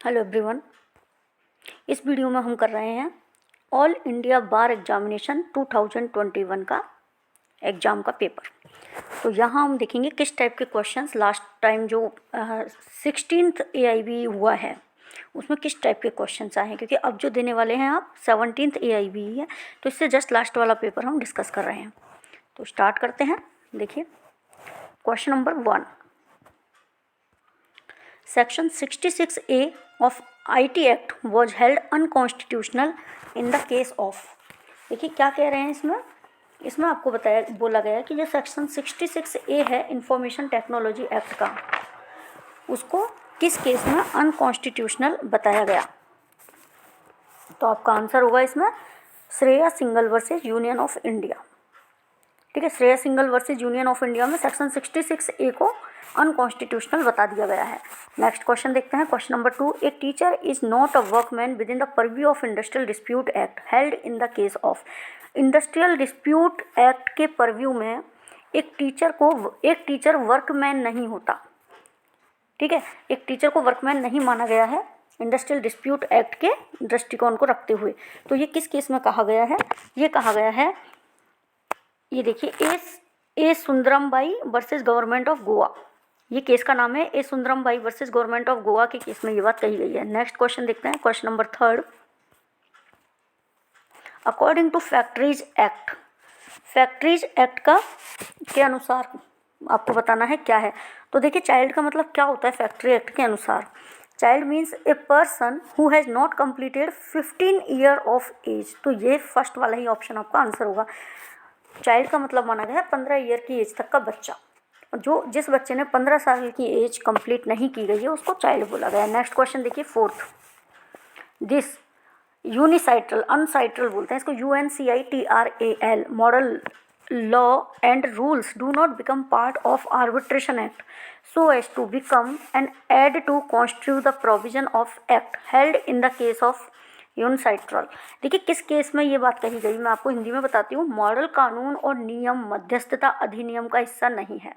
Hello everyone. इस video में हम कर रहे हैं ऑल इंडिया बार एग्जामिनेशन 2021 का एग्ज़ाम का पेपर। तो यहाँ हम देखेंगे किस टाइप के क्वेश्चंस लास्ट टाइम जो 16th AIB हुआ है उसमें किस टाइप के क्वेश्चंस आए हैं, क्योंकि अब जो देने वाले हैं आप 17th AIB है, तो इससे जस्ट लास्ट वाला पेपर हम डिस्कस कर रहे हैं। तो स्टार्ट करते हैं। देखिए question number 1, Section 66A of IT Act was held unconstitutional in the case of। देखिए क्या कह रहे हैं इसमें आपको बोला गया है कि जो सेक्शन 66A है इंफॉर्मेशन टेक्नोलॉजी एक्ट का, उसको किस केस में अनकॉन्स्टिट्यूशनल बताया गया। तो आपका आंसर होगा इसमें Shreya single versus union of India. ठीक है, Shreya single versus union of India में सेक्शन 66A को अनकॉन्स्टिट्यूशनल बता दिया गया है। नेक्स्ट क्वेश्चन देखते हैं। Question number 2, a teacher is not a workman with in the purview of industrial dispute act held in the case of. Industrial dispute act के purview में एक टीचर वर्कमैन नहीं होता। ठीक है, एक टीचर को वर्कमैन नहीं माना गया है इंडस्ट्रियल डिस्प्यूट एक्ट के दृष्टिकोण को रखते हुए। तो ये किस केस में कहा गया है? ये कहा गया है, ये देखिए ए सुंदरमबाई वर्सेस गवर्नमेंट ऑफ गोवा। ये केस का नाम है ए सुंदरमबाई वर्सेस गवर्नमेंट ऑफ गोवा के केस में ये बात कही गई है। नेक्स्ट क्वेश्चन देखते हैं। Question number 3, according to factories act के अनुसार आपको बताना है क्या है। तो देखिए चाइल्ड का मतलब क्या होता है फैक्ट्री एक्ट के अनुसार। Child means a person who has not completed 15 year of age. तो ये फर्स्ट वाला ही ऑप्शन आपका आंसर होगा। चाइल्ड का मतलब माना गया है 15 ईयर की एज तक का बच्चा। जिस बच्चे ने 15 साल की एज कंप्लीट नहीं की गई है उसको चाइल्ड बोला गया है। नेक्स्ट क्वेश्चन देखिए 4th, दिस यूनिसाइट्रल अनसाइट्रल बोलते हैं इसको UNCITRAL model law and rules do not become part of arbitration act so as to become and aid to constitute the provision of act held in the case of UNCITRAL. देखिए किस case में ये बात कही गई, मैं आपको हिंदी में बताती हूँ। मॉडल कानून और नियम मध्यस्थता अधिनियम का हिस्सा नहीं है।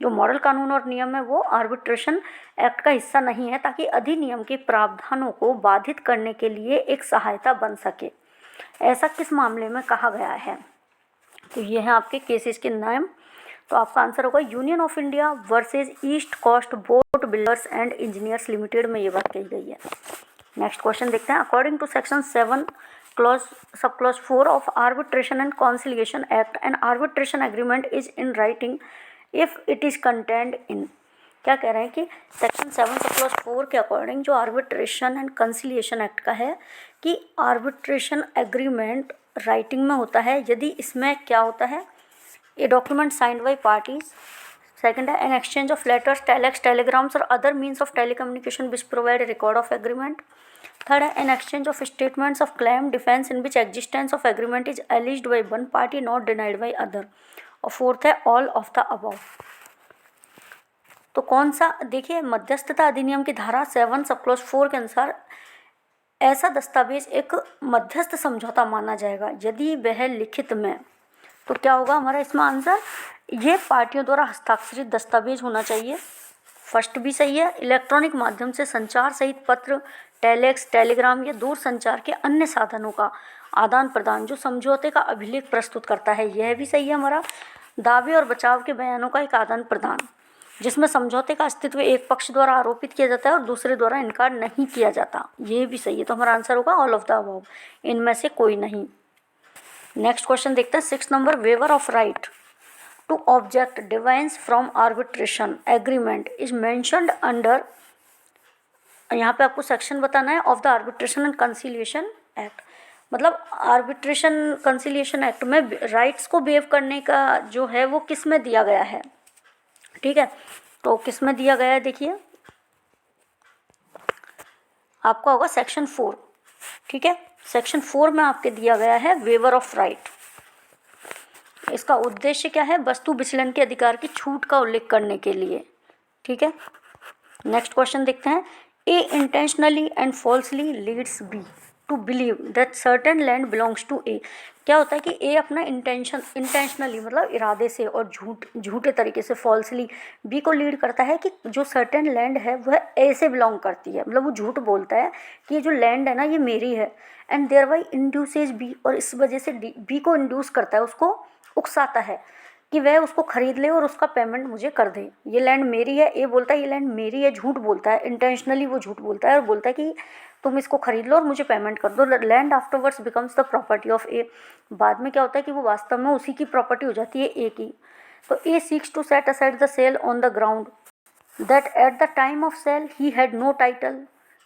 जो मॉडल कानून और नियम है वो आर्बिट्रेशन एक्ट का हिस्सा नहीं है, ताकि अधिनियम के प्रावधानों को बाधित करने के लिए एक सहायता बन सके। ऐसा किस मामले में कहा गया है? तो ये है आपके केसेस के नाम। तो आपका आंसर होगा union of India versus East Coast boat builders and engineers limited में ये बात कही गई है। नेक्स्ट क्वेश्चन देखते हैं। According to section 7 sub clause 4 of arbitration and conciliation act and arbitration agreement is in writing if it is content in. क्या कह रहे हैं कि सेक्शन 7 सब क्लॉज 4 के अकॉर्डिंग जो आर्बिट्रेशन एंड कंसिलिएशन एक्ट का है कि आर्बिट्रेशन एग्रीमेंट राइटिंग में होता है यदि इसमें क्या होता है, a document signed by parties. Second है an exchange of letters, telex, telegrams और other means of telecommunication which provide record of agreement. Third है an exchange of statements of claim defence in which existence of agreement is alleged by one party not denied by other. और fourth है all of the above. तो कौन सा, देखिए मध्यस्थता अधिनियम की धारा 7 सब क्लॉज 4 के अनुसार ऐसा दस्तावेज एक मध्यस्थ समझौता माना जाएगा यदि वह लिखित में, तो क्या होगा हमारा इसमें आंसर, ये पार्टियों द्वारा हस्ताक्षरित दस्तावेज होना चाहिए। फर्स्ट भी सही है। इलेक्ट्रॉनिक माध्यम से संचार सहित पत्र, टेलेक्स, टेलीग्राम या दूर संचार के अन्य साधनों का आदान प्रदान जो समझौते का अभिलेख प्रस्तुत करता है, यह भी सही है हमारा। दावे और बचाव के बयानों का एक आदान प्रदान जिसमें समझौते का अस्तित्व एक पक्ष द्वारा आरोपित किया जाता है और दूसरे द्वारा इनकार नहीं किया जाता, ये भी सही है। तो हमारा आंसर होगा ऑल ऑफ द अबव, इनमें से कोई नहीं। नेक्स्ट क्वेश्चन देखते हैं। 6 number, waiver of right to object divines from arbitration agreement is mentioned under. यहाँ पे आपको सेक्शन बताना है of the arbitration and conciliation act. मतलब आर्बिट्रेशन कंसिलिएशन एक्ट में राइट्स को वेव करने का जो है वो किस में दिया गया है। ठीक है, तो किस में दिया गया है देखिए आपका होगा सेक्शन 4। ठीक है, सेक्शन 4 में आपके दिया गया है वेवर ऑफ राइट। इसका उद्देश्य क्या है? वस्तु विचलन के अधिकार की छूट का उल्लेख करने के लिए। ठीक है, नेक्स्ट क्वेश्चन देखते हैं। A intentionally and falsely leads B. To believe that certain land belongs to A. क्या होता है कि ए अपना इंटेंशनली मतलब इरादे से और झूठे तरीके से फॉल्सली बी को लीड करता है कि जो सर्टेन लैंड है वह ए से बिलोंग करती है, मतलब वो झूठ बोलता है कि ये जो लैंड है ना ये मेरी है, and thereby induces B, और इस वजह से बी को इंड्यूस करता है, उसको उकसाता है कि वह उसको खरीद ले और उसका पेमेंट मुझे कर दे। ये लैंड मेरी है, ए बोलता है ये लैंड मेरी है, झूठ बोलता है, इंटेंशनली वो झूठ बोलता है और बोलता है कि तुम इसको खरीद लो और मुझे पेमेंट कर दो। Land afterwards becomes the property of A. बाद में क्या होता है कि वो वास्तव में उसी की प्रॉपर्टी हो जाती है, ए की। तो A seeks to set aside the sale on the ground that at the time of sale he had no title,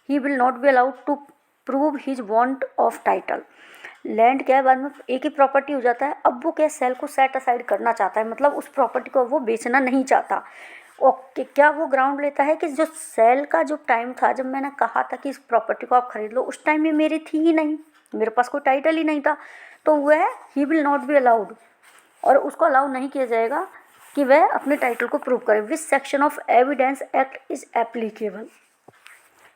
he will not be allowed to prove his want of title. Land क्या है, बाद में ए की property हो जाता है। अब वो क्या सेल को सेट असाइड करना चाहता है, मतलब उस प्रॉपर्टी को वो बेचना नहीं चाहता। ओके, क्या वो ग्राउंड लेता है कि जो सेल का जो टाइम था, जब मैंने कहा था कि इस प्रॉपर्टी को आप खरीद लो, उस टाइम ये मेरी थी ही नहीं, मेरे पास कोई टाइटल ही नहीं था। तो वह ही विल नॉट बी अलाउड, और उसको अलाउ नहीं किया जाएगा कि वह अपने टाइटल को प्रूव करे। Which section of evidence act is applicable.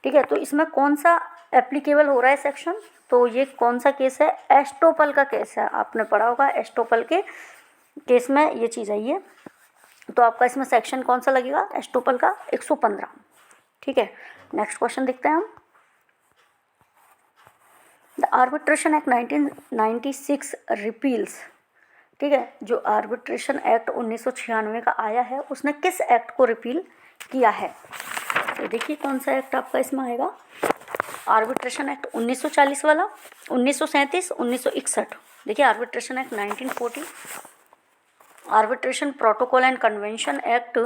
ठीक है, तो इसमें कौन सा एप्लीकेबल हो रहा है सेक्शन, तो ये कौन सा केस है, एस्टोपल का केस है। आपने पढ़ा होगा एस्टोपल के केस में ये चीज़ आई है। तो आपका इसमें सेक्शन कौन सा लगेगा, एस्टोपल का 115। ठीक है, नेक्स्ट क्वेश्चन देखते हैं हम। The arbitration act 1996 रिपील्स। ठीक है, जो आर्बिट्रेशन एक्ट 1996 का आया है, उसने किस एक्ट को रिपील किया है। तो देखिए कौन सा एक्ट आपका इसमें आएगा, आर्बिट्रेशन एक्ट 1940 वाला, 1937, 1961। देखिए arbitration act 1940, arbitration protocol and convention act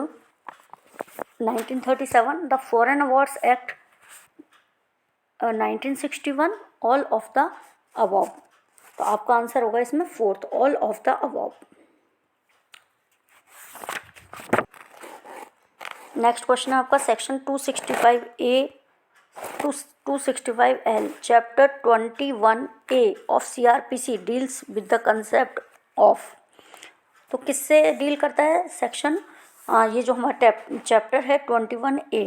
1937, the foreign awards act 1961, all of the above. तो आपका आंसर होगा इसमें fourth, all of the above. Next question है आपका section 265A to 265L chapter 21A of CRPC deals with the concept of. तो किससे deal करता है सेक्शन, ये जो हमारा चैप्टर है 21A,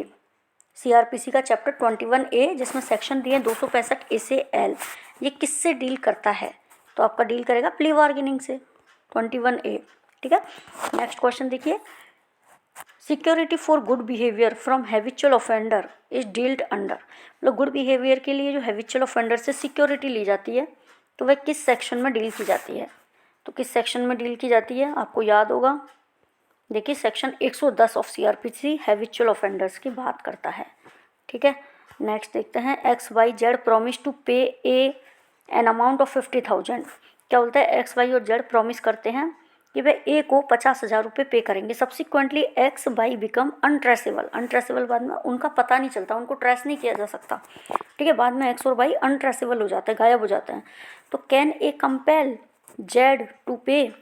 CRPC का चैप्टर 21A, जिसमें सेक्शन दिए 265A से L, ये किससे डील करता है, तो आपका डील करेगा प्ली बार्गेनिंग से, 21A। ठीक है, नेक्स्ट क्वेश्चन देखिए, security for good behaviour from habitual offender is dealt under. मतलब गुड बिहेवियर के लिए जो हैबिचुअल ऑफेंडर से सिक्योरिटी ली जाती है, तो वह किस सेक्शन में डील की जाती है, तो किस सेक्शन में डील की जाती है आपको याद होगा। देखिए section 110 of CRPC habitual offenders की बात करता है। ठीक है, नेक्स्ट देखते हैं, XYZ प्रॉमिस टू पे एन अमाउंट ऑफ 50,000। क्या बोलता है, XY और Z प्रॉमिस करते हैं कि वे ए को 50,000 रुपये पे करेंगे। Subsequently XY become untraceable. Untraceable बाद में उनका पता नहीं चलता, उनको ट्रेस नहीं किया जा सकता। ठीक है, बाद में X और Y अनट्रेसेबल हो जाते हैं, गायब हो जाते हैं। तो can A compel Z to pay,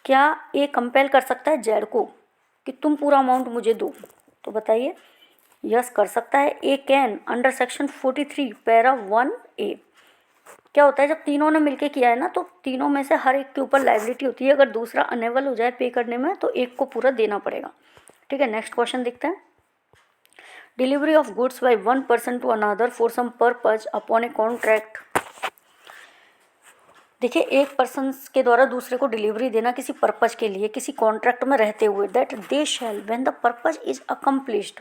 क्या ए कंपेल कर सकता है जेड को कि तुम पूरा अमाउंट मुझे दो, तो बताइए, यस कर सकता है। A can under section 43 para 1A। क्या होता है, जब तीनों ने मिलके किया है ना, तो तीनों में से हर एक के ऊपर लायबिलिटी होती है, अगर दूसरा अनेबल हो जाए पे करने में तो एक को पूरा देना पड़ेगा। ठीक है, नेक्स्ट क्वेश्चन देखते हैं, delivery of goods by one person to another for some purpose upon a contract. देखिए एक पर्सन के द्वारा दूसरे को डिलीवरी देना किसी पर्पज के लिए, किसी कॉन्ट्रैक्ट में रहते हुए, that they shall when the purpose is accomplished,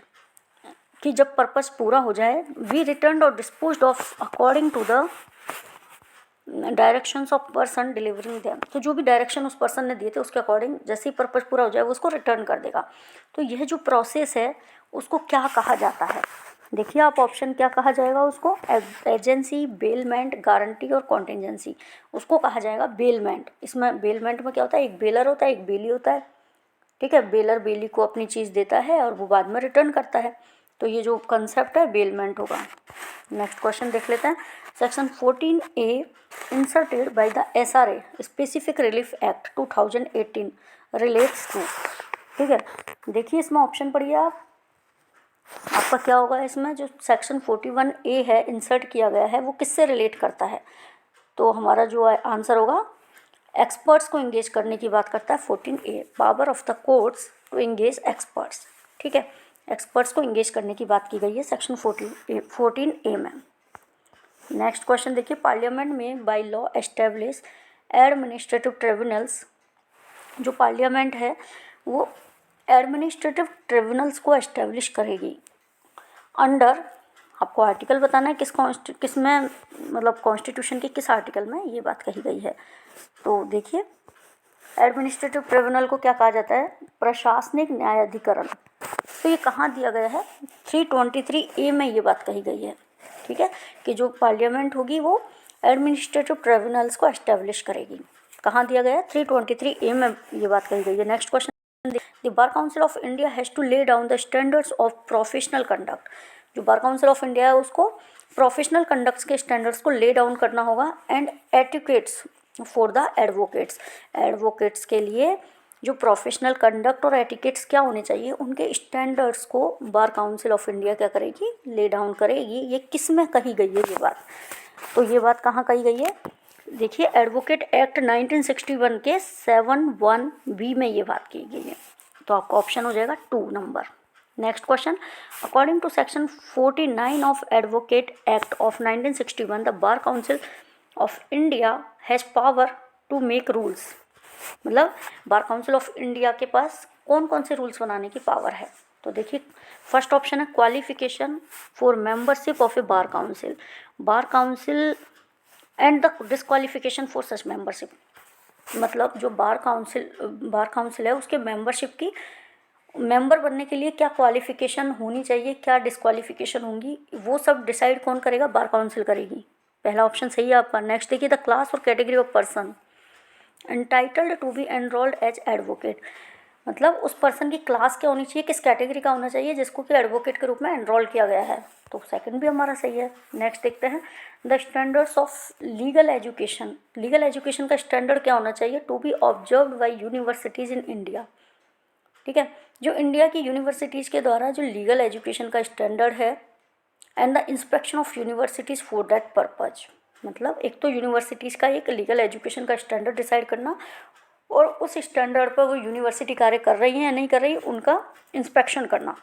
कि जब पर्पज पूरा हो जाए, वी रिटर्न और disposed of according to the directions of person delivering them. तो जो भी डायरेक्शन उस पर्सन ने दिए थे उसके अकॉर्डिंग जैसे ही पर्पज पूरा हो जाए वो उसको रिटर्न कर देगा। तो यह जो प्रोसेस है उसको क्या कहा जाता है, देखिए आप ऑप्शन क्या कहा जाएगा उसको, एजेंसी, बेलमेंट, गारंटी और कॉन्टिजेंसी। उसको कहा जाएगा बेलमेंट। इसमें बेलमेंट में क्या होता है, एक बेलर होता है, एक बेली होता है। ठीक है, बेलर बेली को अपनी चीज़ देता है और वो बाद में रिटर्न करता है। तो ये जो कंसेप्ट है बेलमेंट होगा। नेक्स्ट क्वेश्चन देख लेते हैं, section 14A inserted by the SRA specific relief act 2018 relates to. ठीक है, देखिए इसमें ऑप्शन पढ़िए आप, आपका क्या होगा इसमें, जो सेक्शन 41A है इंसर्ट किया गया है वो किससे रिलेट करता है, तो हमारा जो आंसर होगा एक्सपर्ट्स को इंगेज करने की बात करता है 14A, power of the courts to engage experts. ठीक है, एक्सपर्ट्स को इंगेज करने की बात की गई है सेक्शन 14A में। नेक्स्ट क्वेश्चन देखिए, पार्लियामेंट में by law establish administrative tribunals. जो पार्लियामेंट है वो एडमिनिस्ट्रेटिव ट्रिब्यूनल्स को एस्टेब्लिश करेगी अंडर, आपको आर्टिकल बताना है किस में, मतलब कॉन्स्टिट्यूशन के किस आर्टिकल में ये बात कही गई है। तो देखिए, एडमिनिस्ट्रेटिव ट्रिब्यूनल को क्या कहा जाता है, प्रशासनिक न्यायाधिकरण। तो ये कहाँ दिया गया है, 323A में ये बात कही गई है। ठीक है, कि जो पार्लियामेंट होगी वो एडमिनिस्ट्रेटिव ट्रिब्यूनल्स को एस्टेब्लिश करेगी। कहाँ दिया गया है, 323A में ये बात कही गई है। Next question, the bar council of India has to lay down the standards of professional conduct. जो बार काउंसिल ऑफ इंडिया है उसको प्रोफेशनल कंडक्ट्स के स्टैंडर्ड्स को ले डाउन करना होगा, and etiquettes for the advocates. Advocates के लिए जो प्रोफेशनल कंडक्ट और एटिकेट्स क्या होने चाहिए, उनके स्टैंडर्ड्स को बार काउंसिल ऑफ इंडिया क्या करेगी, ले डाउन करेगी। ये किस में कही गई है ये बात, तो ये बात कहाँ कही गई है, देखिए एडवोकेट एक्ट 1961 के 7(1)(b) में ये बात की गई है। तो आपका ऑप्शन हो जाएगा 2 number. Next question, according to section 49 of advocate act of 1961 the bar council of India has power to make rules. मतलब बार काउंसिल ऑफ इंडिया के पास कौन कौन से रूल्स बनाने की पावर है। तो देखिए, फर्स्ट ऑप्शन है qualification for membership of A bar council, bar council and the disqualification for such membership. मतलब जो बार काउंसिल है उसके मेंबरशिप की, मेंबर बनने के लिए क्या क्वालिफिकेशन होनी चाहिए, क्या डिस्क्वालिफिकेशन होंगी, वो सब डिसाइड कौन करेगा, बार काउंसिल करेगी। पहला ऑप्शन सही है आपका। नेक्स्ट देखिए, द क्लास और category of person entitled to be enrolled as advocate. मतलब उस पर्सन की क्लास क्या होनी चाहिए, किस कैटेगरी का होना चाहिए जिसको कि एडवोकेट के रूप में एनरोल किया गया है। तो सेकंड भी हमारा सही है। नेक्स्ट देखते हैं, the standards of legal education. Legal education का स्टैंडर्ड क्या होना चाहिए, to be observed by universities in India. ठीक है, जो इंडिया की यूनिवर्सिटीज़ के द्वारा जो लीगल एजुकेशन का स्टैंडर्ड है, and the inspection of universities for that purpose. मतलब एक तो यूनिवर्सिटीज़ का एक लीगल एजुकेशन का स्टैंडर्ड डिसाइड करना, और उस स्टैंडर्ड पर वो यूनिवर्सिटी कार्य कर रही है या नहीं कर रही, उनका इंस्पेक्शन करना।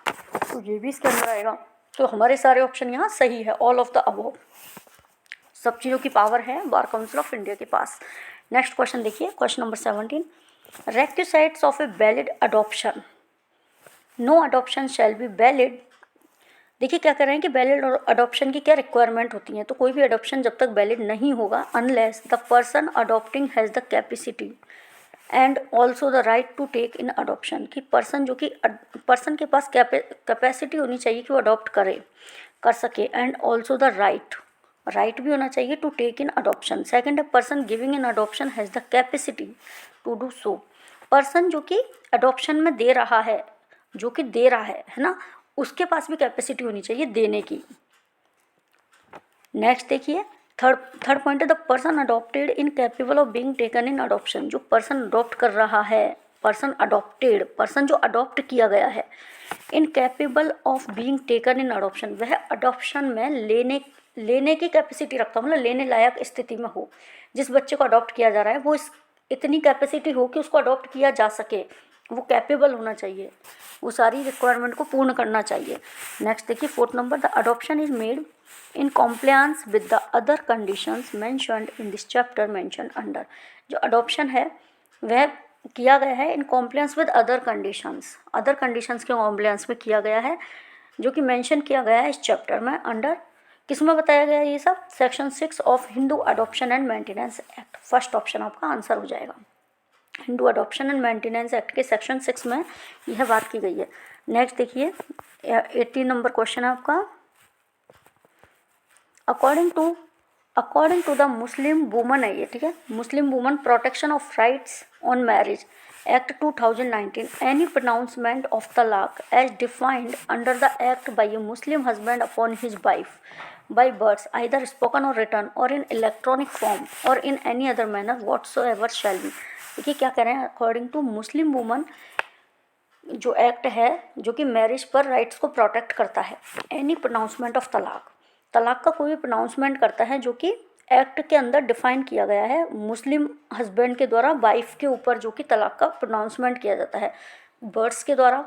तो ये भी इसके अंदर आएगा। तो हमारे सारे ऑप्शन यहाँ सही है, ऑल ऑफ द अबव। सब चीज़ों की पावर है बार काउंसिल ऑफ इंडिया के पास। नेक्स्ट क्वेश्चन देखिए, question number 17, requisites of a valid adoption. No adoption shall be valid. देखिए क्या कर रहे हैं कि वैलिड और अडॉप्शन की क्या रिक्वायरमेंट होती है। तो कोई भी अडॉप्शन जब तक वैलिड नहीं होगा, unless the person adopting has the capacity and also the right to take in adoption. कि पर्सन के पास कैपेसिटी होनी चाहिए कि वो अडॉप्ट कर सके, एंड ऑल्सो द राइट भी होना चाहिए to take in adoption. Second है, person giving in adoption has the capacity to do so. Person जो कि अडॉप्शन में दे रहा है है ना, उसके पास भी कैपेसिटी होनी चाहिए देने की। नेक्स्ट देखिए, थर्ड पॉइंट है, the person adopted incapable of being taken in adoption. जो पर्सन अडॉप्ट कर रहा है, पर्सन जो अडॉप्ट किया गया है, incapable of being taken in adoption, वह अडॉप्शन में लेने की कैपेसिटी रखता हो, मतलब लेने लायक स्थिति में हो। जिस बच्चे को अडॉप्ट किया जा रहा है वो इतनी कैपेसिटी हो कि उसको अडॉप्ट किया जा सके, वो कैपेबल होना चाहिए, वो सारी रिक्वायरमेंट को पूर्ण करना चाहिए। नेक्स्ट देखिए, fourth number, the adoption is made in compliance with the other conditions mentioned in this chapter mentioned under. जो अडॉप्शन है वह किया गया है इन कॉम्प्लायंस विद अदर कंडीशंस के कॉम्प्लायंस में किया गया है, जो कि मेंशन किया गया है इस चैप्टर में। अंडर किस में बताया गया है ये सब, section 6 of Hindu adoption and maintenance act. First option आपका आंसर हो जाएगा। Hindu adoption and maintenance act के सेक्शन 6 में यह बात की गई है। नेक्स्ट देखिए, 18 नंबर क्वेश्चन है आपका, according to the Muslim woman है ये, ठीक है, Muslim woman protection of rights on marriage act 2019, any pronouncement of talaq as defined under the act by a Muslim husband upon his wife by births either spoken or written or in electronic form or in any other manner whatsoever shall be। देखिए क्या कह रहे हैं, according to Muslim woman जो act है जो कि marriage पर राइट्स को प्रोटेक्ट करता है, एनी प्रोनाउंसमेंट ऑफ तलाक का कोई भी प्रोनाउंसमेंट करता है जो कि एक्ट के अंदर डिफाइन किया गया है, मुस्लिम हस्बैंड के द्वारा वाइफ के ऊपर जो कि तलाक का प्रोनाउंसमेंट किया जाता है वर्ड्स के द्वारा,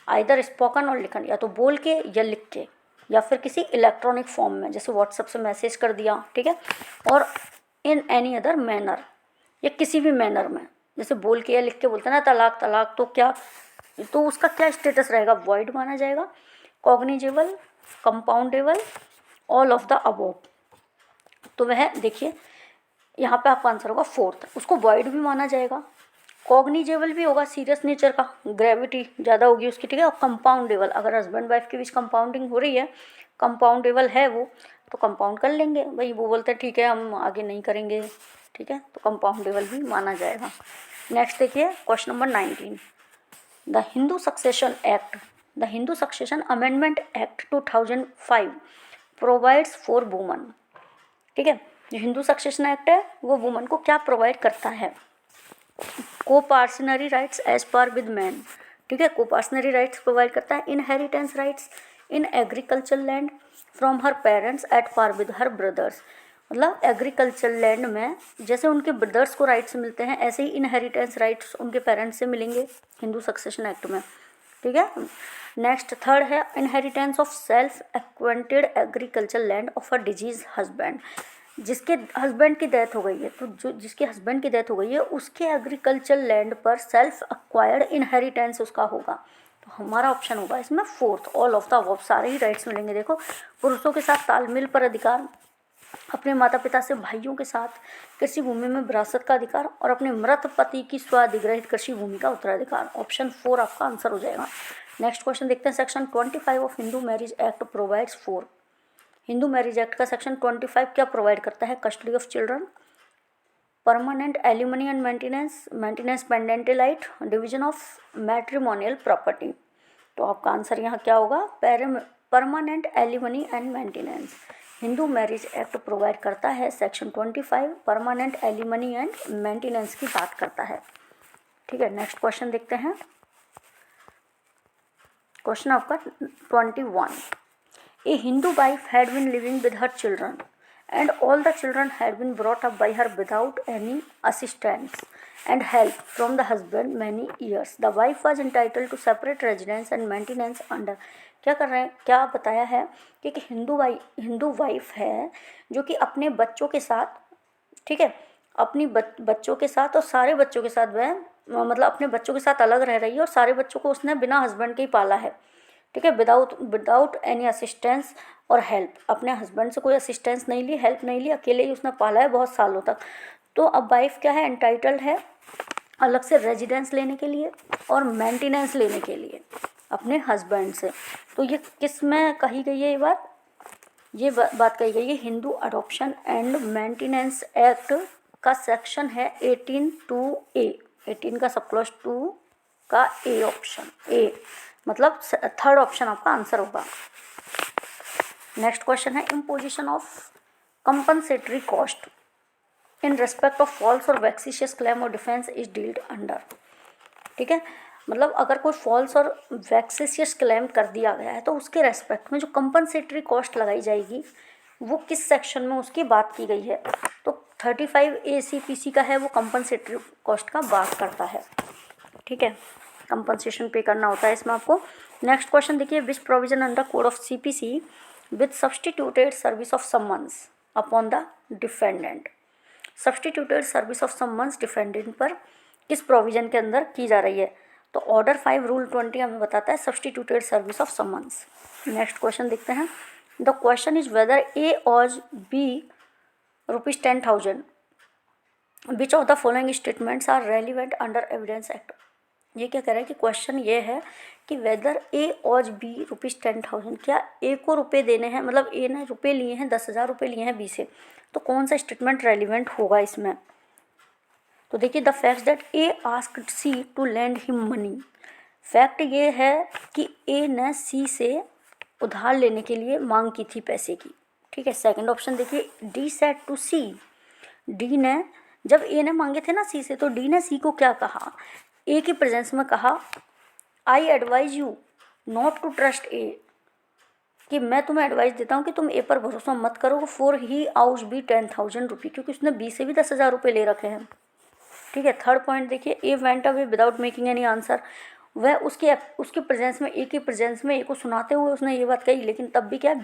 आइदर स्पोकन और लिखन, या तो बोल के या लिख के, या फिर किसी इलेक्ट्रॉनिक फॉर्म में, जैसे व्हाट्सएप से मैसेज कर दिया, ठीक है, और इन एनी अदर मैनर, या किसी भी मैनर में, जैसे बोल के या लिख के बोलते हैं ना तलाक तलाक, तो क्या, तो उसका क्या स्टेटस रहेगा, वॉइड माना जाएगा, cognizable, compoundable, all of the above. तो वह देखिए यहाँ पे आपका आंसर होगा फोर्थ, उसको वॉइड भी माना जाएगा, कॉग्निजेबल भी होगा, सीरियस नेचर का, ग्रेविटी ज़्यादा होगी उसकी, ठीक है, और कंपाउंडेबल, अगर हस्बैंड वाइफ के बीच कंपाउंडिंग हो रही है, कंपाउंडेबल है वो, तो कंपाउंड कर लेंगे भाई, वो बोलते हैं ठीक है हम आगे नहीं करेंगे, ठीक है, तो कंपाउंडेबल भी माना जाएगा। नेक्स्ट देखिए question number 19, the Hindu succession act, the Hindu succession amendment act 2005 provides for woman, ठीक है, जो हिंदू सक्सेशन एक्ट है वो वुमन को क्या प्रोवाइड करता है, coparcenary rights as par with man, ठीक है, कोपार्सनरी राइट्स प्रोवाइड करता है, inheritance rights in agriculture land from her parents at par with her brothers, मतलब एग्रीकल्चर लैंड में जैसे उनके ब्रदर्स को राइट्स मिलते हैं ऐसे ही इनहेरिटेंस राइट्स उनके पेरेंट्स से मिलेंगे हिंदू सक्सेशन एक्ट में, ठीक है। नेक्स्ट थर्ड है inheritance of self acquainted agriculture land of a disease husband, जिसके हस्बैंड की डेथ हो गई है, तो जो जिसके हस्बैंड की डेथ हो गई है उसके एग्रीकल्चर लैंड पर सेल्फ एक्वायर्ड इनहेरिटेंस उसका होगा, तो हमारा ऑप्शन होगा इसमें fourth, all of the above, सारे ही राइट्स मिलेंगे। देखो पुरुषों के साथ तालमेल पर अधिकार, अपने माता पिता से भाइयों के साथ कृषि भूमि में विरासत का अधिकार, और अपने मृत पति की स्वाधिग्रहित कृषि भूमि का उत्तराधिकार, ऑप्शन 4 आपका आंसर हो जाएगा। नेक्स्ट क्वेश्चन देखते हैं, section 25 of Hindu marriage act provides for, Hindu marriage act का सेक्शन 25 क्या प्रोवाइड करता है, custody of children, permanent alimony and maintenance pendente lite, division of matrimonial property, तो आपका आंसर यहाँ क्या होगा, permanent alimony and maintenance, Hindu marriage act provide करता है section 25 permanent alimony and maintenance की बात करता है, ठीक है। नेक्स्ट क्वेश्चन देखते हैं, क्वेश्चन आपका 21, A Hindu wife had been living with her children and all the children had been brought up by her without any assistance and help from the husband many years. The wife was entitled to separate residence and maintenance under, क्या कर रहे हैं, क्या बताया है कि Hindu wife है जो कि अपने बच्चों के साथ, ठीक है, अपनी बच्चों के साथ और सारे बच्चों के साथ वह मतलब अपने बच्चों के साथ अलग रह रही है और सारे बच्चों को उसने बिना हस्बैंड के ही पाला है, ठीक है, विदाउट एनी असिस्टेंस और हेल्प, अपने हस्बैंड से कोई असिस्टेंस नहीं ली, हेल्प नहीं ली, अकेले ही उसने पाला है बहुत सालों तक। तो अब वाइफ क्या है, एंटाइटल्ड है अलग से रेजिडेंस लेने के लिए और मेंटेनेंस लेने के लिए अपने हस्बैंड से। तो ये किस में कही गई है ये बात कही गई है Hindu adoption and maintenance act का सेक्शन है 18(2)(a), 18 का सब क्लॉज 2 का ए ऑप्शन, ए मतलब थर्ड ऑप्शन आपका आंसर होगा। नेक्स्ट क्वेश्चन है, imposition of compensatory cost in respect of false और वैक्सिशियस क्लेम और डिफेंस इज डील्ड अंडर, ठीक है, मतलब अगर कोई फॉल्स और वैक्सिशियस क्लेम कर दिया गया है तो उसके रेस्पेक्ट में जो कंपनसेटरी कॉस्ट लगाई जाएगी वो किस सेक्शन में उसकी बात की गई है, तो 35 ACPC का है, वो कंपनसेटरी कॉस्ट का बात करता है, ठीक है, कंपनसेशन पे करना होता है इसमें आपको। नेक्स्ट क्वेश्चन देखिए, विच provision under code of CPC with substituted service of summons upon the defendant, substituted service of summons defendant पर किस प्रोविजन के अंदर की जा रही है, तो ऑर्डर 5 रूल 20 हमें बताता है substituted service of summons. Next question देखते हैं, the question is whether A और B ₹10,000 which of the following statements are relevant under evidence act, ये क्या कह रहा है कि क्वेश्चन ये है कि वेदर A और B ₹10,000, क्या A को रुपए देने हैं, मतलब A ने रुपए लिए हैं 10,000 रुपये लिए हैं B से, तो कौन सा स्टेटमेंट रेलिवेंट होगा इसमें, तो देखिए the fact that A asked C to lend him money, fact ये है कि A ने C से उधार लेने के लिए मांग की थी पैसे की, ठीक है। सेकंड ऑप्शन देखिए, D said to C, D ने जब A ने मांगे थे ना C से, तो D ने C को क्या कहा, A की प्रेजेंस में कहा I advise you not to trust A, कि मैं तुम्हें एडवाइस देता हूँ कि तुम A पर भरोसा मत करो, फॉर ही आउस B 10,000 रुपये, क्योंकि उसने B से भी 10,000 रुपये ले रखे हैं, ठीक है। थर्ड पॉइंट देखिए, A went away without making any answer, वह उसके प्रेजेंस में, ए के प्रेजेंस में ए को सुनाते हुए उसने ये बात कही, लेकिन तब भी क्या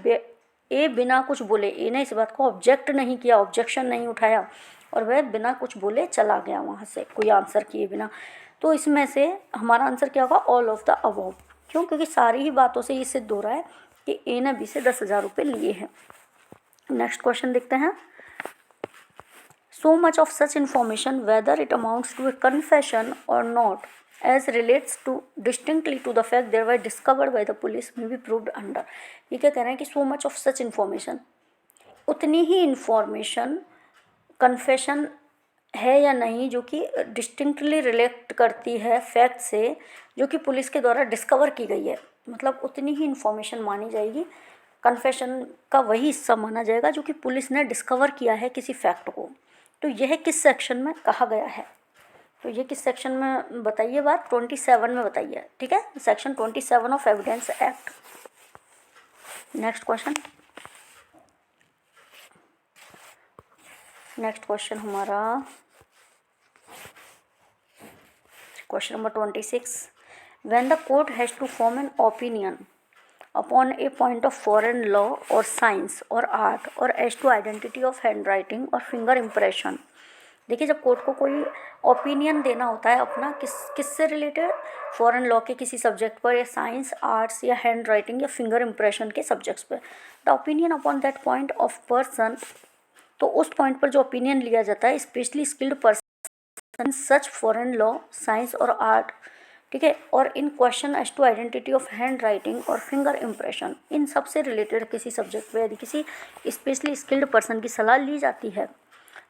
ए बिना कुछ बोले, ए ने इस बात को ऑब्जेक्ट नहीं किया, ऑब्जेक्शन नहीं उठाया, और वह बिना कुछ बोले चला गया वहाँ से, कोई आंसर किए बिना। तो इसमें से हमारा आंसर क्या होगा? All of the above. क्यों? क्योंकि सारी ही बातों से ये सिद्ध हो रहा है कि ए ने बी से 10,000 रुपये लिए हैं। नेक्स्ट क्वेश्चन देखते हैं। So much of such information, whether it amounts to a confession or not, as relates to distinctly to the fact they were discovered by the police, may be proved under। ये क्या कह रहे हैं कि so much of such information, उतनी ही information confession है या नहीं जो कि डिस्टिंक्टली रिलेट करती है फैक्ट से जो कि पुलिस के द्वारा डिस्कवर की गई है, मतलब उतनी ही इंफॉर्मेशन मानी जाएगी, कन्फेशन का वही हिस्सा माना जाएगा जो कि पुलिस ने डिस्कवर किया है किसी फैक्ट को। तो यह किस सेक्शन में कहा गया है? तो ये किस सेक्शन में बताइए? बात 27 में बताइए, ठीक है, section 27 of evidence act. Next question, next question हमारा question number 26। When the court has to form an opinion upon a point of foreign law और साइंस और आर्ट और as to identity of hand writing और finger impression. देखिए, जब court को कोई opinion देना होता है अपना किससे रिलेटेड, फॉरेन लॉ के किसी सब्जेक्ट पर, या साइंस, आर्ट्स, या हैंड राइटिंग या फिंगर इम्प्रेशन के सब्जेक्ट्स पर, the opinion upon that point of person, तो उस पॉइंट पर जो ओपिनियन लिया जाता है specially skilled person such foreign law, science और आर्ट, ठीक है, और in question as to identity of hand writing और फिंगर इम्प्रेशन, इन सब से रिलेटेड किसी सब्जेक्ट पे यदि किसी स्पेशली स्किल्ड पर्सन की सलाह ली जाती है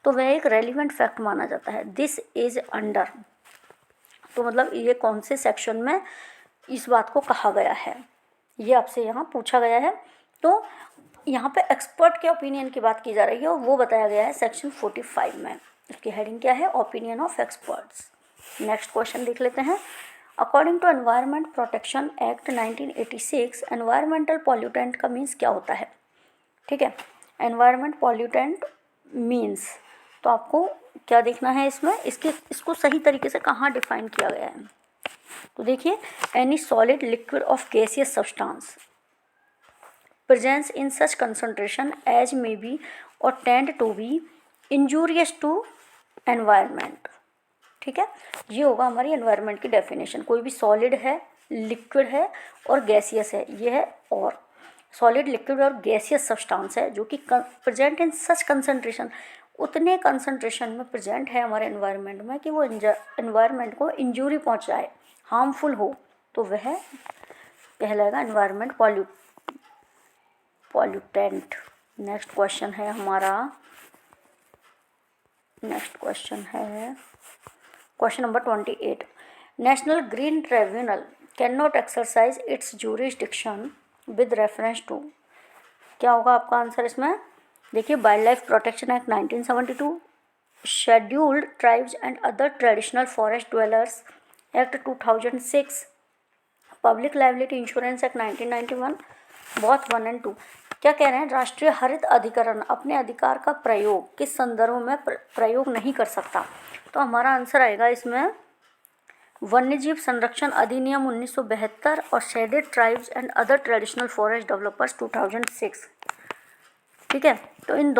तो वह एक रेलिवेंट फैक्ट माना जाता है। दिस इज अंडर, तो मतलब ये कौन से सेक्शन में इस बात को कहा गया है, ये आपसे यहाँ पूछा गया है। तो यहाँ पे एक्सपर्ट के ओपिनियन की बात की जा रही है और वो बताया गया है सेक्शन 45 में। इसकी हेडिंग क्या है? Opinion of experts. Next question देख लेते हैं। According to environment protection act 1986, environmental pollutant का मीन्स क्या होता है? ठीक है, एनवायरमेंट पॉल्यूटेंट मीन्स, तो आपको क्या देखना है इसमें, इसको सही तरीके से कहाँ डिफाइन किया गया है। तो देखिए, any solid, liquid of gaseous substance presence in such concentration as may be और tend to be injurious to environment. ठीक है, ये होगा हमारी एनवायरनमेंट की डेफिनेशन। कोई भी सॉलिड है, लिक्विड है और गैसियस है, ये है, और सॉलिड, लिक्विड और गैसियस सब्सटेंस है जो कि प्रेजेंट इन सच कंसंट्रेशन, उतने कंसंट्रेशन में प्रेजेंट है हमारे एनवायरनमेंट में कि वो एनवायरनमेंट को इंजूरी पहुंचाए, हार्मफुल हो, तो वह कहलाएगा एनवायरनमेंट पॉल्यूटेंट। नेक्स्ट क्वेश्चन है हमारा, नेक्स्ट क्वेश्चन है question number 28। National green tribunal can not exercise its jurisdiction with reference to, क्या होगा आपका आंसर इसमें? देखिए, wild life protection act 1972, scheduled tribes and other traditional forest dwellers act 2006, public liability insurance act 1991, both 1 और 2। क्या कह रहे हैं? राष्ट्रीय हरित अधिकरण अपने अधिकार का प्रयोग किस संदर्भ में प्रयोग नहीं कर सकता? तो हमारा आंसर आएगा इसमें वन्यजीव संरक्षण अधिनियम 1972 और shaded tribes and other traditional forest developers 2006। ठीक है, तो इन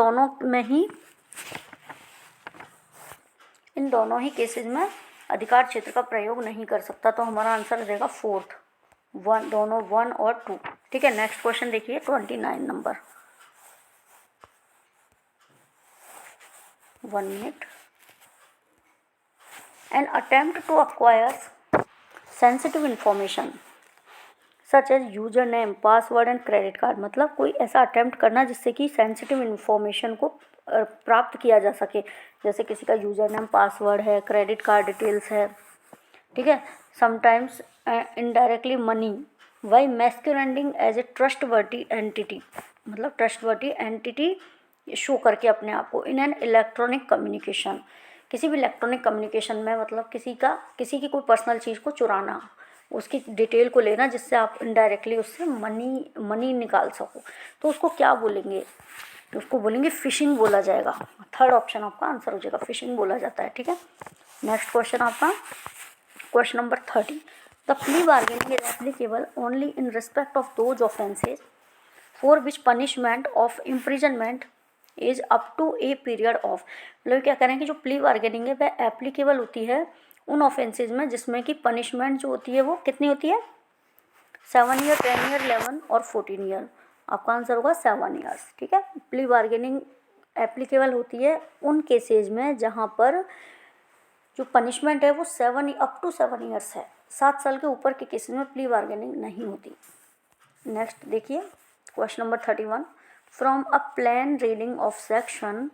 दोनों ही केसेस में अधिकार क्षेत्र का प्रयोग नहीं कर सकता। तो हमारा आंसर हो जाएगा 4th, 1, दोनों 1 और 2। ठीक है, नेक्स्ट क्वेश्चन देखिए 29 number, 1 minute. An attempt to acquire sensitive information such as user name, password and credit card, मतलब कोई ऐसा अटैम्प्ट करना जिससे कि सेंसिटिव इन्फॉर्मेशन को प्राप्त किया जा सके, जैसे किसी का यूजर नेम, पासवर्ड है, क्रेडिट कार्ड डिटेल्स है, ठीक है, sometimes indirectly money, by masquerading as a trustworthy entity, मतलब ट्रस्टवर्दी एंटिटी शो करके अपने आप को, इन एन इलेक्ट्रॉनिक कम्युनिकेशन, किसी भी इलेक्ट्रॉनिक कम्युनिकेशन में, मतलब किसी की कोई पर्सनल चीज़ को चुराना, उसकी डिटेल को लेना जिससे आप इनडायरेक्टली उससे मनी निकाल सको, तो उसको क्या बोलेंगे? तो उसको बोलेंगे फिशिंग बोला जाएगा। थर्ड ऑप्शन आपका आंसर हो जाएगा, फिशिंग बोला जाता है। ठीक है, नेक्स्ट क्वेश्चन आपका question number 30। The plea bargaining is applicable only in respect of those offences for which punishment of imprisonment is up to a period of, मतलब क्या करें कि जो प्ली बार्गेनिंग है वह एप्लीकेबल होती है उन ऑफेंसेज में जिसमें कि पनिशमेंट जो होती है वो कितनी होती है, 7 ईयर, 10 ईयर, 11 और 14 ईयर। आपका आंसर होगा 7 ईयर्स। ठीक है, प्ली बार्गेनिंग एप्लीकेबल होती है उन केसेज में जहाँ पर जो पनिशमेंट है वो 7 ईयर्स है। 7 साल के ऊपर के केसेज में प्ली बार्गेनिंग नहीं होती। नेक्स्ट देखिए question number 31, from a plain reading of section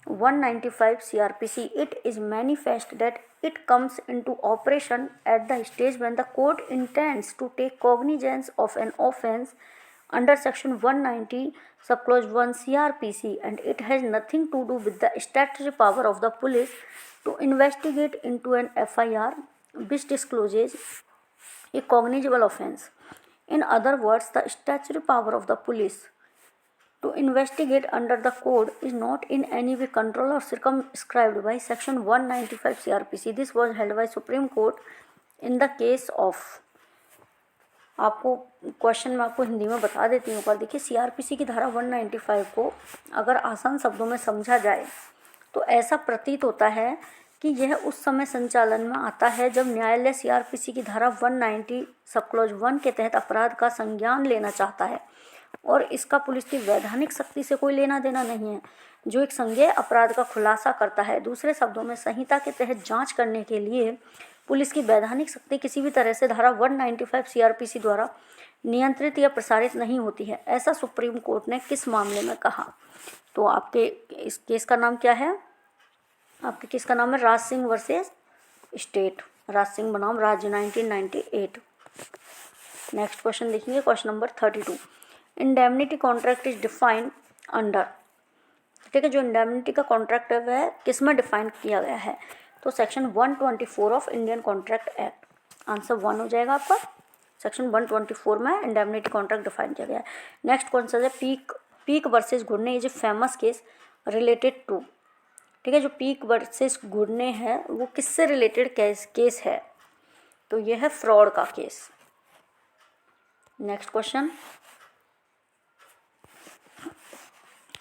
195 CRPC, it is manifest that it comes into operation at the stage when the court intends to take cognizance of an offence under section 190 subclause 1 CRPC, and it has nothing to do with the statutory power of the police to investigate into an FIR which discloses a cognizable offence. In other words, the statutory power of the police to investigate under the code is not in any way controlled or circumscribed by section 195 CRPC. This was held by Supreme Court in the case of, आपको question में आपको हिंदी में बता देती हूँ। पर देखिए CRPC की धारा 195 को अगर आसान शब्दों में समझा जाए तो ऐसा प्रतीत होता है कि यह उस समय संचालन में आता है जब न्यायालय CRPC की धारा 190 सबक्लॉज 1 के तहत अपराध का संज्ञान लेना चाहता है और इसका पुलिस की वैधानिक शक्ति से कोई लेना देना नहीं है, जो एक संज्ञेय अपराध का खुलासा करता है। दूसरे शब्दों में संहिता के तहत जांच करने के लिए पुलिस की वैधानिक शक्ति किसी भी तरह से धारा 195 CRPC द्वारा नियंत्रित या प्रसारित नहीं होती है। ऐसा सुप्रीम कोर्ट ने किस मामले में कहा? तो आपके इस केस का नाम क्या है? आपके केस का नाम है राज सिंह वर्सेस स्टेट, राज सिंह बनाम राज्य, 1998। नेक्स्ट क्वेश्चन देखेंगे, question number 32, indemnity contract is defined under, ठीक है, जो इंडेमनिटी का कॉन्ट्रैक्ट है वह किस में डिफाइन किया गया है? तो section 124 of Indian contract act. Answer 1 हो जाएगा आपका। सेक्शन 124 में इंडेमनिटी कॉन्ट्रैक्ट डिफाइन किया गया है। नेक्स्ट कौन सा है? Peak versus Gurney is a famous case related to, ठीक है, जो पीक वर्सेस गुडने है वो किससे रिलेटेड केस है? तो यह है फ्रॉड का case. Next question,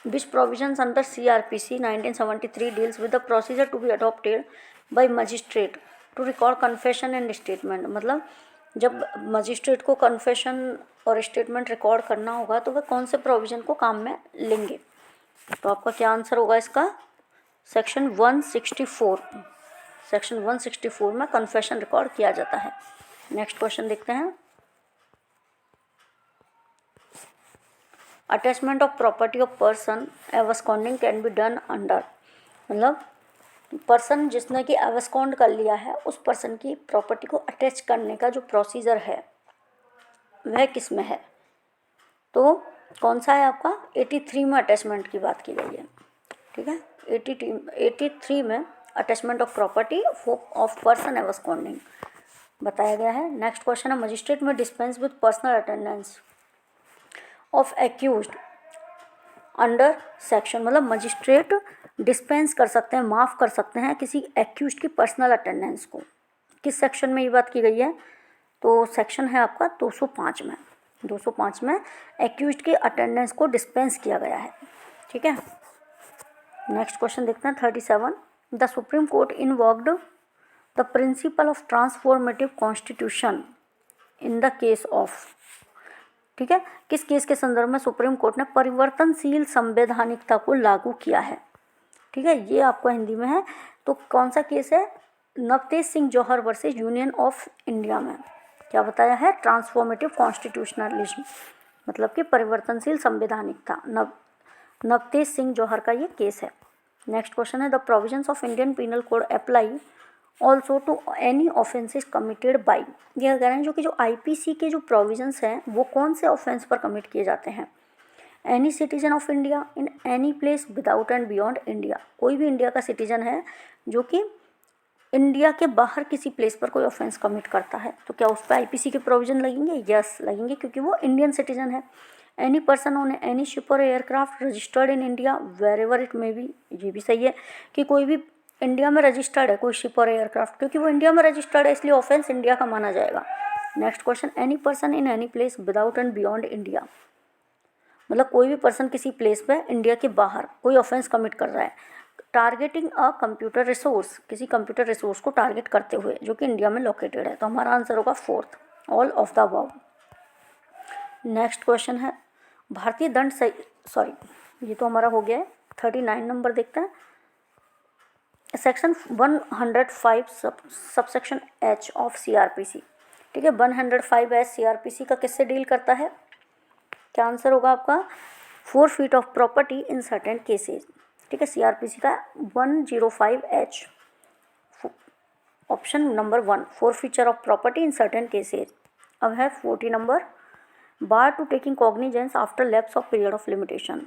which provisions under CRPC 1973 deals with the procedure to be adopted by magistrate to record confession and statement, मतलब जब मजिस्ट्रेट को कन्फेशन और स्टेटमेंट रिकॉर्ड करना होगा तो वह कौन से प्रोविज़न को काम में लेंगे? तो आपका क्या आंसर होगा इसका? सेक्शन 164, सेक्शन 164 में कन्फेशन रिकॉर्ड किया जाता है। नेक्स्ट क्वेश्चन देखते हैं, attachment of property of person absconding can be done under, मतलब पर्सन जिसने कि एब्सकॉन्ड कर लिया है उस पर्सन की प्रॉपर्टी को अटैच करने का जो प्रोसीजर है वह किस में है? तो कौन सा है आपका? 83 में अटैचमेंट की बात की गई है, ठीक है, 83 में attachment of property of person absconding बताया गया है। नेक्स्ट क्वेश्चन है, मजिस्ट्रेट में dispense with personal attendance of accused under section, मतलब मजिस्ट्रेट डिस्पेंस कर सकते हैं, माफ़ कर सकते हैं किसी एक्यूज्ड की पर्सनल अटेंडेंस को। किस सेक्शन में ये बात की गई है? तो सेक्शन है आपका 205 में, 205 में एक्यूज्ड की अटेंडेंस को डिस्पेंस किया गया है, ठीक है। नेक्स्ट क्वेश्चन देखते हैं 37, the supreme court invoked the principle of transformative constitution in the case of, ठीक है, किस केस के संदर्भ में सुप्रीम कोर्ट ने परिवर्तनशील संवैधानिकता को लागू किया है? ठीक है, ये आपको हिंदी में है। तो कौन सा केस है? नवतेज सिंह जौहर वर्सेस यूनियन ऑफ इंडिया में क्या बताया है? ट्रांसफॉर्मेटिव कॉन्स्टिट्यूशनलिज्म, मतलब कि परिवर्तनशील संवैधानिकता। नवतेज सिंह जौहर का ये केस है। नेक्स्ट क्वेश्चन है, the provisions of Indian penal code apply also to any offences committed by, ये कह रहे हैं जो कि जो आईपीसी के जो प्रोविजंस हैं वो कौन से ऑफेंस पर कमिट किए जाते हैं? Any citizen of India in any place without and beyond India, कोई भी इंडिया का सिटीजन है जो कि इंडिया के बाहर किसी प्लेस पर कोई ऑफेंस कमिट करता है तो क्या उस पर आईपीसी के प्रोविजन लगेंगे? यस लगेंगे, क्योंकि वो इंडियन सिटीजन है। Any person on any ship और aircraft registered in India wherever it may be, ये भी सही है कि कोई भी इंडिया में रजिस्टर्ड है कोई शिप और एयरक्राफ्ट, क्योंकि वो इंडिया में रजिस्टर्ड है इसलिए ऑफेंस इंडिया का माना जाएगा। Next question, any person in any place without and beyond India, मतलब कोई भी पर्सन किसी प्लेस पे इंडिया के बाहर कोई ऑफेंस कमिट कर रहा है। टारगेटिंग अ कंप्यूटर रिसोर्स, किसी कंप्यूटर रिसोर्स को टारगेट करते हुए जो कि इंडिया में लोकेटेड है, तो हमारा आंसर होगा fourth, all of the above. Next question है भारतीय दंड सॉरी ये तो हमारा हो गया है। 39 नंबर देखते हैं। Section 105 subsection H of CrPC, ठीक है, 105 एच सीआरपीसी का किससे डील करता है? क्या आंसर होगा आपका? Forfeit of property in certain cases, ठीक है, सीआरपीसी का 105 H, option number 1, forfeiture of property in certain cases. अब है 40 number, bar to taking cognizance after lapse of period of limitation.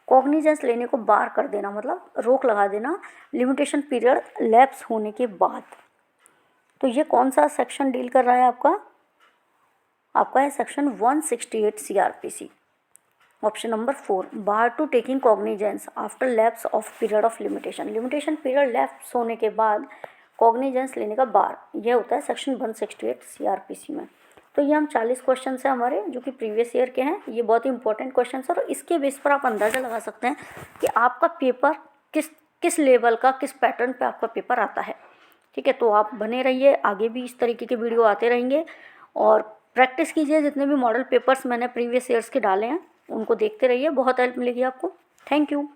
Cognizance लेने को बार कर देना मतलब रोक लगा देना लिमिटेशन पीरियड लैप्स होने के बाद। तो ये कौन सा सेक्शन डील कर रहा है आपका? आपका है section 168 CrPC, option number 4, bar to taking cognizance after lapse of period of limitation. Limitation period lapse होने के बाद कॉग्निजेंस लेने का बार, यह होता है सेक्शन 168 सीआरपीसी में। तो ये हम 40 क्वेश्चन हैं हमारे जो कि प्रीवियस ईयर के हैं। ये बहुत ही इंपॉर्टेंट क्वेश्चन है और इसके बेस पर आप अंदाज़ा लगा सकते हैं कि आपका पेपर किस लेवल का, किस पैटर्न पे आपका पेपर आता है, ठीक है। तो आप बने रहिए, आगे भी इस तरीके के वीडियो आते रहेंगे और प्रैक्टिस कीजिए। जितने भी मॉडल पेपर्स मैंने प्रीवियस ईयर्स के डाले हैं उनको देखते रहिए, बहुत हेल्प मिलेगी आपको। Thank you.